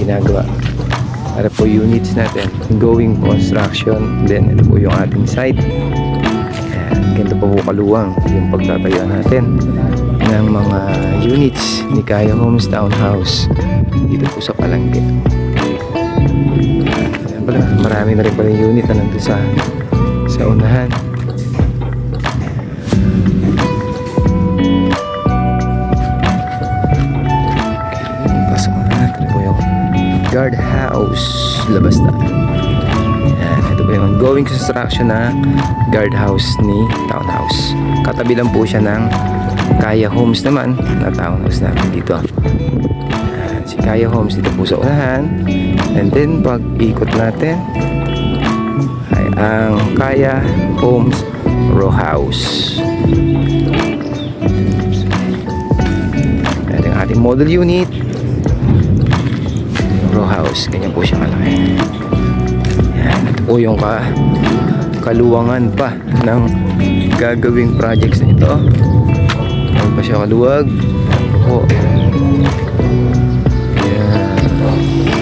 ginagawa para po units natin going construction. Then ito po yung ating site. Ayan, ganito po kaluwang yung pagtatayo natin ng mga units ni Kaya Homes Townhouse dito po sa Palangge. Ayan pala, marami na rin pala yung unit na nandun sa unahan. Guard house, labas na. Yan, ito po yung ongoing construction na guard house ni townhouse. Katabi lang po siya ng Kaya Homes naman na townhouse natin dito. Yan, si Kaya Homes dito po sa unahan. And then pag ikot natin ay ang Kaya Homes row house. Yan ang ating model unit row house, ganyan po siya malaki. Yan, ito po yung kaluwangan pa ng gagawing projects nito. Ano pa siya kaluwag? Yan po. Yan.